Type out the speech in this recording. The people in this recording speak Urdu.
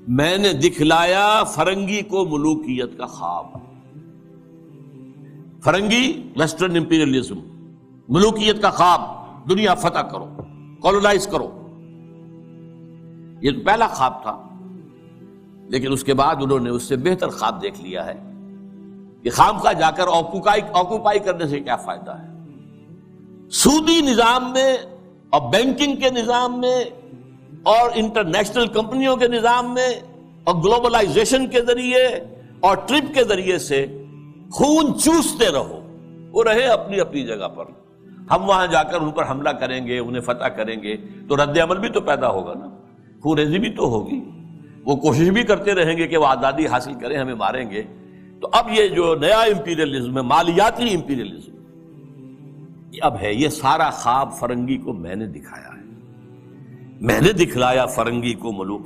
میں نے دکھلایا فرنگی کو ملوکیت کا خواب. فرنگی ویسٹرن امپیریلزم، ملوکیت کا خواب، دنیا فتح کرو، کولونائز کرو. یہ تو پہلا خواب تھا، لیکن اس کے بعد انہوں نے اس سے بہتر خواب دیکھ لیا ہے کہ خامخواہ جا کر آکوپائی کرنے سے کیا فائدہ ہے. سودی نظام میں اور بینکنگ کے نظام میں اور انٹرنیشنل کمپنیوں کے نظام میں اور گلوبلائزیشن کے ذریعے اور ٹرپ کے ذریعے سے خون چوستے رہو. وہ رہے اپنی اپنی جگہ پر، ہم وہاں جا کر ان پر حملہ کریں گے، انہیں فتح کریں گے تو رد عمل بھی تو پیدا ہوگا نا، خون ریزی بھی تو ہوگی. وہ کوشش بھی کرتے رہیں گے کہ وہ آزادی حاصل کریں، ہمیں ماریں گے. تو اب یہ جو نیا امپیریلزم ہے، مالیاتی امپیریلزم، یہ اب ہے. یہ سارا خواب فرنگی کو میں نے دکھایا ہے، میں نے دکھلایا فرنگی کو ملوک